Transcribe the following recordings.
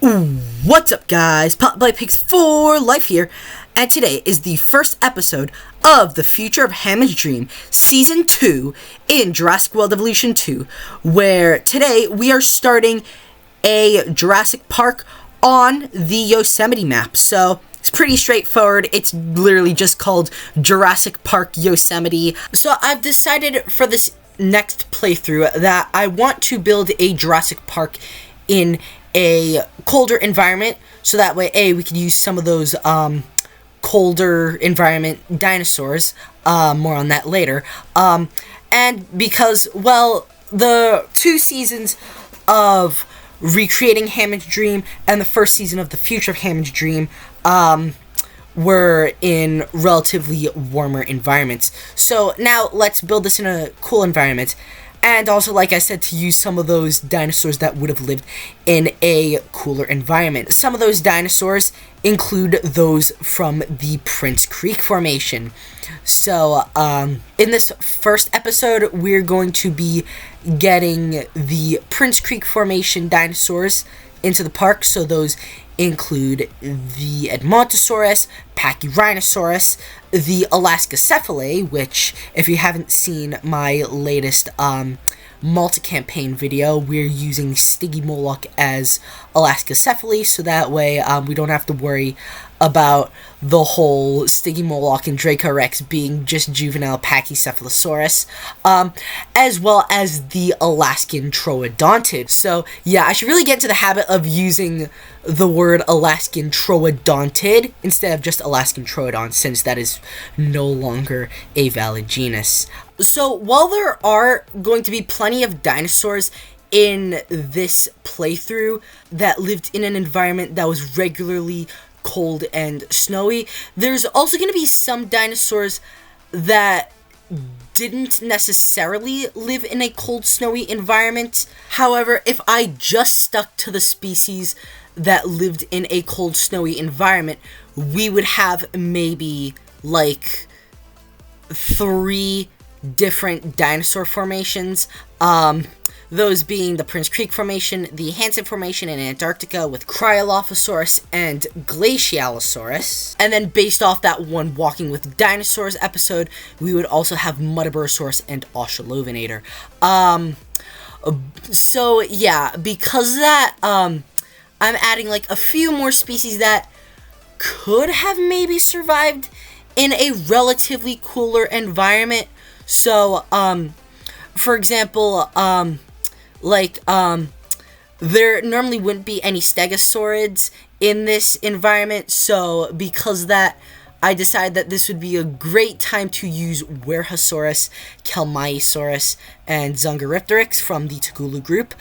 What's up, guys? Bottai Pigs for Life here, and today is the first episode of The Future of Hammond's Dream, Season 2 in Jurassic World Evolution 2, where today we are starting a Jurassic Park on the Yosemite map. So it's pretty straightforward. It's literally just called Jurassic Park Yosemite. So I've decided for this next playthrough that I want to build a Jurassic Park in a colder environment, so that way we could use some of those colder environment dinosaurs. More on that later. And because, well, the 2 seasons of recreating Hammond's Dream and the first season of The Future of Hammond's Dream were in relatively warmer environments. So now let's build this in a cool environment. And also, like I said, to use some of those dinosaurs that would have lived in a cooler environment. Some of those dinosaurs include those from the Prince Creek Formation. So, in this first episode, we're going to be getting the Prince Creek Formation dinosaurs into the park. So those include the Edmontosaurus, Pachyrhinosaurus, the Alaskacephale, which, if you haven't seen my latest multi-campaign video, we're using Stygimoloch as Alaskacephale, so that way we don't have to worry about the whole Stygimoloch and Dracorex being just juvenile Pachycephalosaurus, as well as the Alaskan Troodontid. So yeah, I should really get into the habit of using the word Alaskan Troodontid instead of just Alaskan Troodon, since that is no longer a valid genus. So while there are going to be plenty of dinosaurs in this playthrough that lived in an environment that was regularly cold and snowy, there's also going to be some dinosaurs that didn't necessarily live in a cold, snowy environment. However, if I just stuck to the species that lived in a cold, snowy environment, we would have maybe like 3 different dinosaur formations. Those being the Prince Creek Formation, the Hansen Formation in Antarctica with Cryolophosaurus and Glacialosaurus. And then based off that one Walking with Dinosaurs episode, we would also have Muttaburrasaurus and Australovenator. So yeah, because of that, I'm adding like a few more species that could have maybe survived in a relatively cooler environment. So, for example, there normally wouldn't be any stegosaurids in this environment, so because of that, I decided that this would be a great time to use Weyerhaeusaurus, Kelmaisaurus, and Zungaripteryx from the Tagulu group.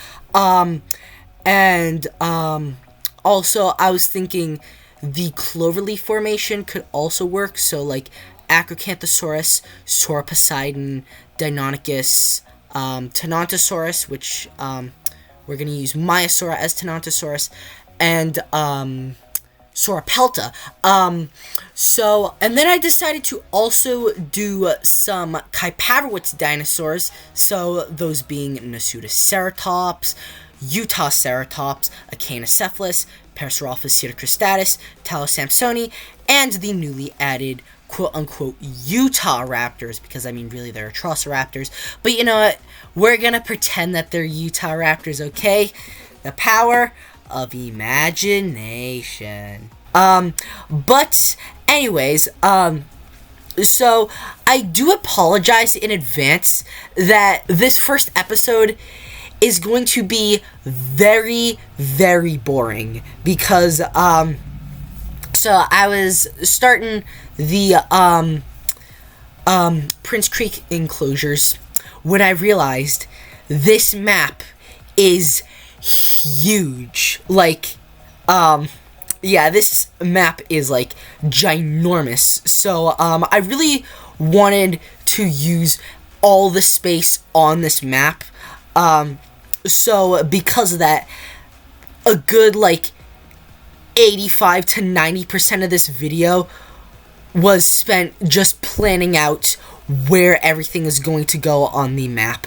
Also, I was thinking the Cloverleaf Formation could also work, so like Acrocanthosaurus, Sauroposeidon, Deinonychus, Tenontosaurus, which we're going to use Maiasaura as Tenontosaurus, and Sauropelta. And then I decided to also do some Kyparowitz dinosaurs, so those being Nasutoceratops, Utahoceratops, Echinocephalus, Parasaurolophus pseudocristatus, Talosampsoni, and the newly added quote-unquote Utah Raptors, because I mean really they're Atrociraptors, but you know what, we're gonna pretend that they're Utah Raptors, okay? The power of imagination. But anyways, so I do apologize in advance that this first episode is going to be very, very boring, because so I was starting the Prince Creek enclosures when I realized this map is huge. Like, yeah, this map is like ginormous. So I really wanted to use all the space on this map. So because of that, a good like 85 to 90% of this video was spent just planning out where everything is going to go on the map.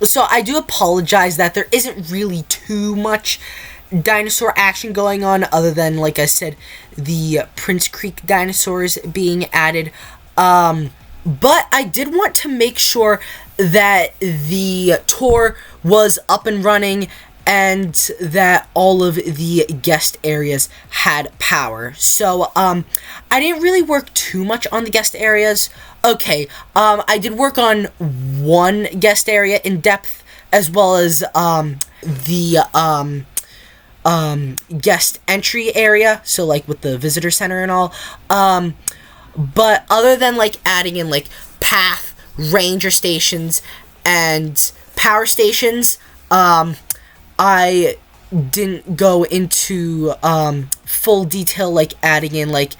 So I do apologize that there isn't really too much dinosaur action going on other than, like I said, the Prince Creek dinosaurs being added. But I did want to make sure that the tour was up and running and that all of the guest areas had power. So, I didn't really work too much on the guest areas. Okay, I did work on one guest area in depth, as well as, the, guest entry area, so, like, with the visitor center and all. But other than, like, adding in, like, path, ranger stations, and power stations, I didn't go into, full detail, like, adding in, like,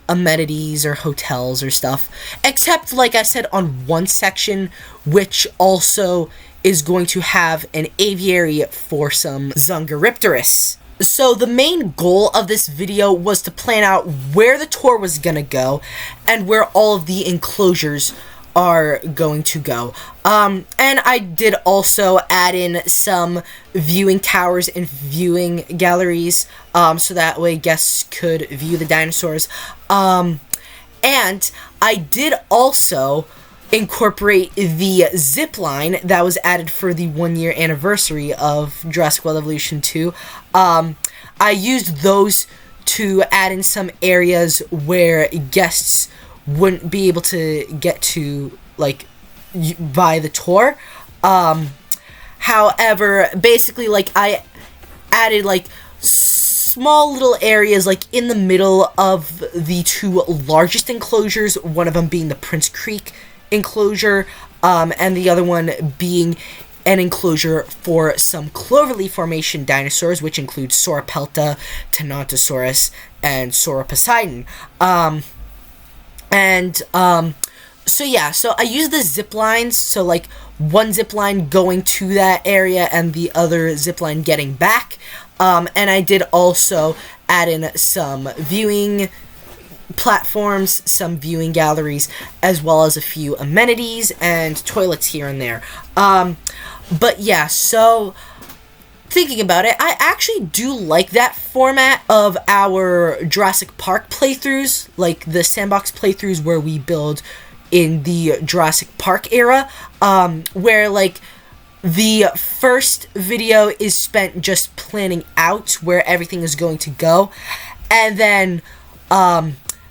amenities or hotels or stuff. Except, like I said, on one section, which also is going to have an aviary for some Zungaripterus. So the main goal of this video was to plan out where the tour was gonna go and where all of the enclosures are going to go. And I did also add in some viewing towers and viewing galleries, so that way guests could view the dinosaurs. And I did also incorporate the zip line that was added for the 1-year anniversary of Jurassic World Evolution 2. I used those to add in some areas where guests wouldn't be able to get to, like, by the tour. However, basically, like, I added, like, small little areas, like, in the middle of the two largest enclosures, one of them being the Prince Creek enclosure, and the other one being an enclosure for some cloverleaf formation dinosaurs, which include Sauropelta, Tenontosaurus, and Sauroposeidon. So yeah, so I used the zip lines, so, like, one zip line going to that area and the other zip line getting back, and I did also add in some viewing platforms, some viewing galleries, as well as a few amenities and toilets here and there. But yeah, so thinking about it, I actually do like that format of our Jurassic Park playthroughs, like the sandbox playthroughs where we build in the Jurassic Park era, where, like, the first video is spent just planning out where everything is going to go, and then,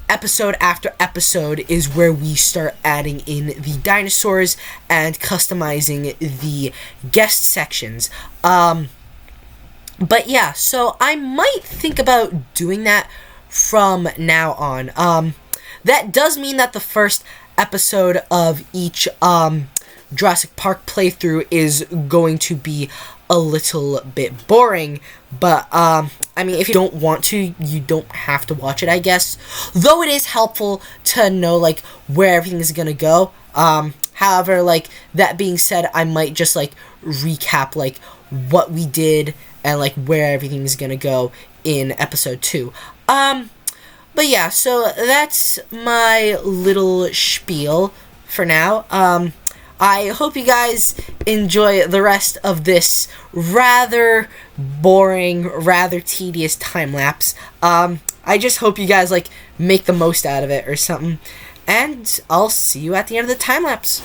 episode after episode is where we start adding in the dinosaurs and customizing the guest sections. But yeah, so I might think about doing that from now on. That does mean that the first episode of each Jurassic Park playthrough is going to be a little bit boring, but I mean, if you don't want to, you don't have to watch it, I guess. Though it is helpful to know, like, where everything is gonna go. However, like, that being said, I might just, like, recap, like, what we did and, like, where everything is gonna go in episode 2. But yeah, so that's my little spiel for now. I hope you guys enjoy the rest of this rather boring, rather tedious time-lapse. I just hope you guys, like, make the most out of it or something. And I'll see you at the end of the time-lapse.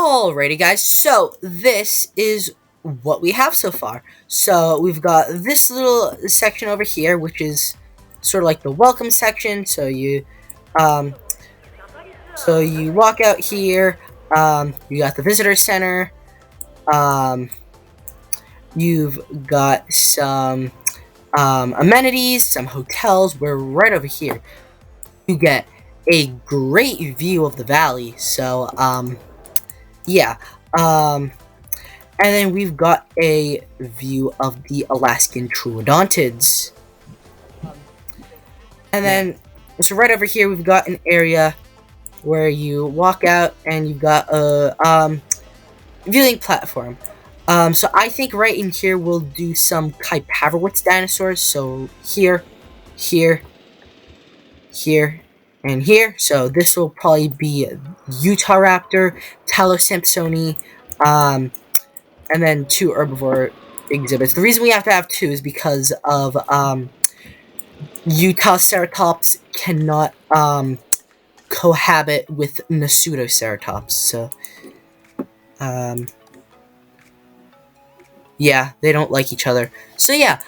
Alrighty, guys, so this is what we have so far. So we've got this little section over here, which is sort of like the welcome section. So you walk out here, you got the visitor center, you've got some amenities, some hotels. We're right over here. You get a great view of the valley, so yeah, and then we've got a view of the Alaskan Troodontids. And then, so right over here, we've got an area where you walk out and you've got a viewing platform. So I think right in here we'll do some Pachyrhinosaurus dinosaurs. So here, here, here, and here. So this will probably be Utahraptor, Talosimpsoni, and then 2 herbivore exhibits. The reason we have to have 2 is because of Utaceratops cannot cohabit with Nasutoceratops. So yeah, they don't like each other. So yeah,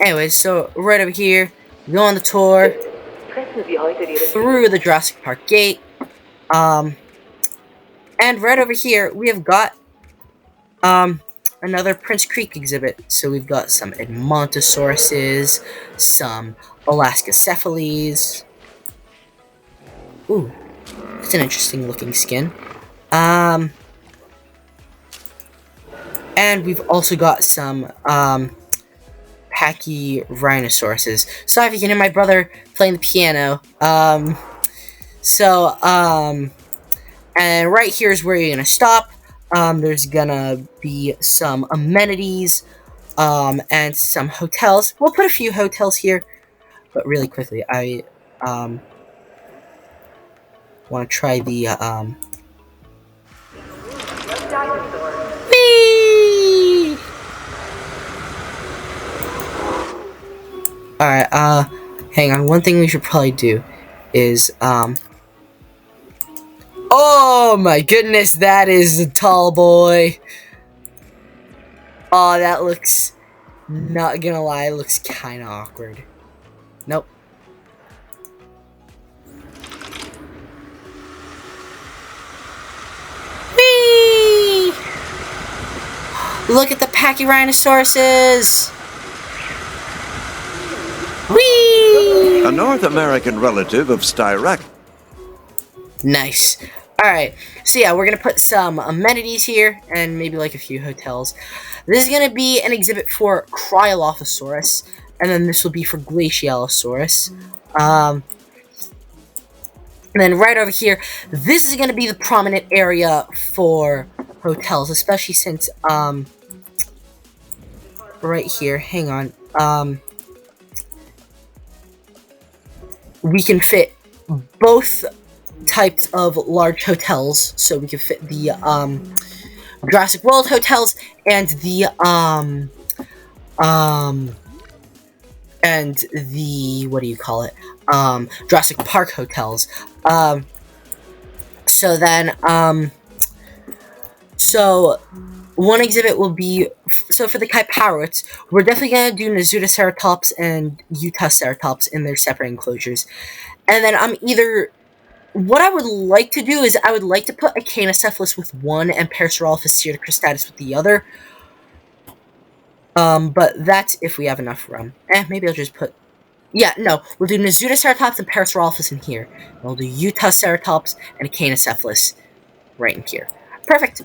anyways, so right over here, go on the tour through the Jurassic Park gate, and right over here we have got another Prince Creek exhibit. So we've got some Edmontosauruses, some Alaskacephales. Ooh, that's an interesting looking skin. And we've also got some Pachyrhinosauruses. Sorry if you can hear my brother playing the piano. And right here is where you're gonna stop. There's gonna be some amenities, and some hotels. We'll put a few hotels here, but really quickly, I want to try the Whee! Alright, hang on. One thing we should probably do is, oh my goodness, that is a tall boy. Oh, that looks, not gonna lie, it looks kind of awkward. Nope. Whee! Look at the Pachyrhinosauruses! Whee! A North American relative of Styrac. Nice. Alright, so yeah, we're gonna put some amenities here, and maybe like a few hotels. This is gonna be an exhibit for Cryolophosaurus, and then this will be for Glacialosaurus. And then right over here, this is gonna be the prominent area for hotels, especially since, right here, hang on, we can fit both types of large hotels, so we can fit the Jurassic World hotels and the what do you call it, Jurassic Park hotels. So then so one exhibit will be, so for the Pachyrhinosaurus, we're definitely gonna do Nasutoceratops and Utaceratops in their separate enclosures. And then what I would like to do is I would like to put Echinocephalus with one and Parasaurolophus ceratocrissatus with the other. But that's if we have enough room. Maybe I'll just put, yeah, no, we'll do Nasutoceratops and Parasaurolophus in here. And we'll do Utaceratops and Echinocephalus right in here. Perfect.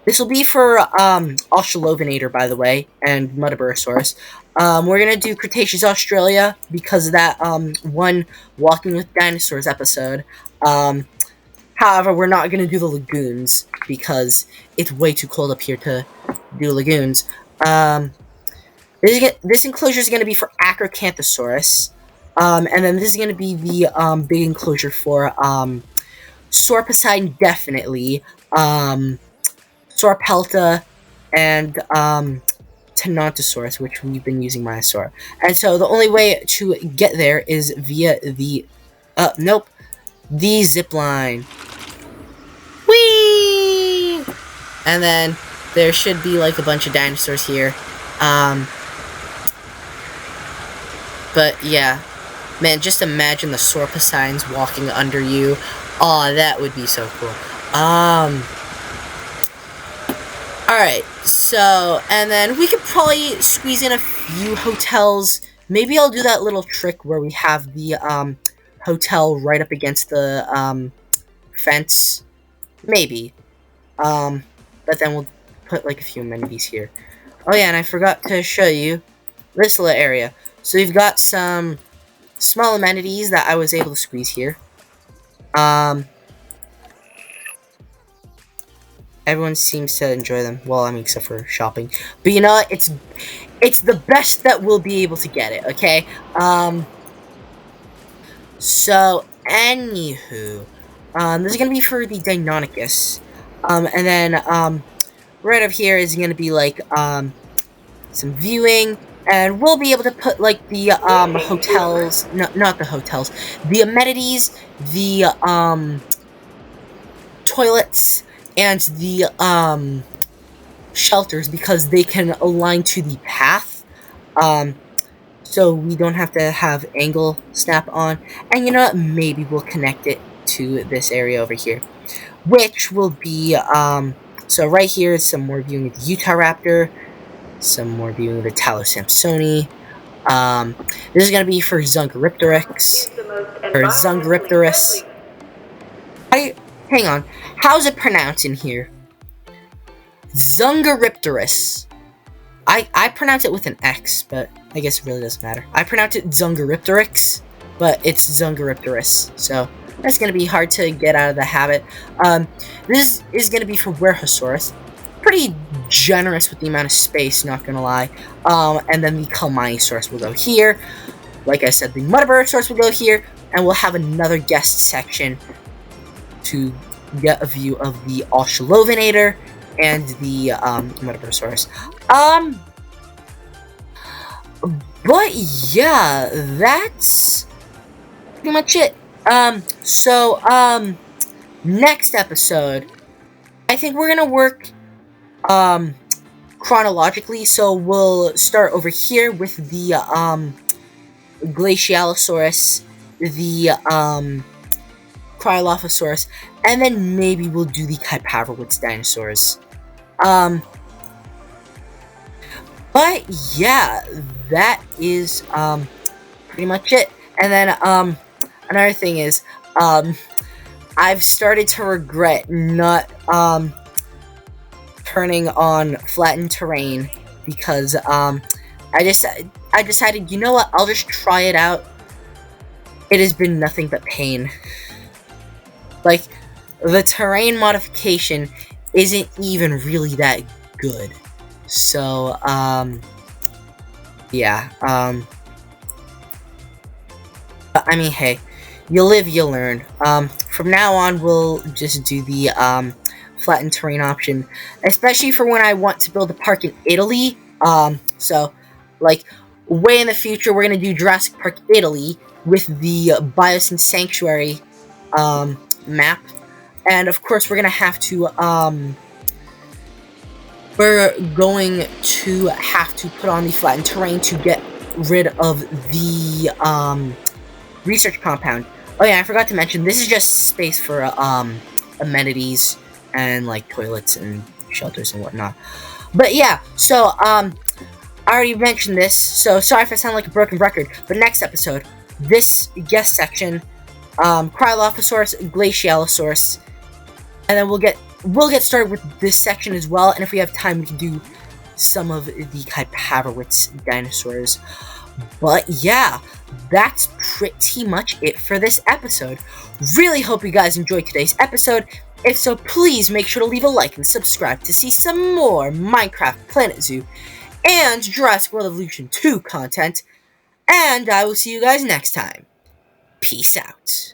This will be for Australovenator, by the way, and Muttaburrasaurus. We're gonna do Cretaceous Australia because of that one Walking with Dinosaurs episode. However, we're not gonna do the lagoons because it's way too cold up here to do lagoons. This enclosure is gonna be for Acrocanthosaurus, and then this is gonna be the big enclosure for Sauroposeidon, definitely. Sauropelta, and Tenontosaurus, which we've been using Myosaur. And so the only way to get there is via the Nope. The zip line. Whee! And then there should be like a bunch of dinosaurs here. But yeah. Man, just imagine the Sorpasines walking under you. Aw, that would be so cool. Alright, so, and then we could probably squeeze in a few hotels. Maybe I'll do that little trick where we have the, hotel right up against the, fence. Maybe. But then we'll put, like, a few amenities here. Oh yeah, and I forgot to show you this little area. So we've got some small amenities that I was able to squeeze here. Everyone seems to enjoy them. Well, I mean, except for shopping. But you know what? It's the best that we'll be able to get it, okay? So, anywho. This is gonna be for the Deinonychus. And then, right up here is gonna be, like, some viewing. And we'll be able to put, like, the, hotels... No, not the hotels. The amenities, the, toilets, and the, shelters, because they can align to the path. So we don't have to have angle snap on. And you know what? Maybe we'll connect it to this area over here. Which will be, so right here is some more viewing of the Utah Raptor. Some more viewing of the Talos-Sampsoni. This is going to be for Zungaripteryx. Or Zungaripterus. Hang on. How's it pronounced in here? Zungaripterus. I pronounce it with an X, but I guess it really doesn't matter. I pronounce it Zungaripteryx, but it's Zungaripterus. So that's going to be hard to get out of the habit. This is going to be for Werhosaurus. Pretty generous with the amount of space, not gonna lie. And then the Kalmanisaurus will go here. Like I said, the Mudaburasaurus will go here, and we'll have another guest section to get a view of the Australovenator and the Mudaburasaurus. But yeah, that's pretty much it. Next episode, I think we're gonna work chronologically, so we'll start over here with the Glacialosaurus, the Cryolophosaurus, and then maybe we'll do the Kypavowitz dinosaurs. But yeah, that is pretty much it. And then another thing is I've started to regret not turning on flattened terrain, because I decided, you know what, I'll just try it out. It has been nothing but pain. Like, the terrain modification isn't even really that good. So, yeah, but, I mean, hey, you live, you learn. From now on, we'll just do the, flattened terrain option, especially for when I want to build a park in Italy. So, like, way in the future, we're gonna do Jurassic Park Italy with the Biosyn Sanctuary, map. And, of course, we're gonna have to, put on the flattened terrain to get rid of the, research compound. Oh yeah, I forgot to mention, this is just space for, amenities and, like, toilets and shelters and whatnot. But yeah, so, I already mentioned this, so sorry if I sound like a broken record, but next episode, this guest section, Cryolophosaurus, Glacialosaurus, and then we'll get started with this section as well, and if we have time, we can do some of the Kypavowitz dinosaurs. But yeah, that's pretty much it for this episode. Really hope you guys enjoyed today's episode. If so, please make sure to leave a like and subscribe to see some more Minecraft, Planet Zoo, and Jurassic World Evolution 2 content. And I will see you guys next time. Peace out.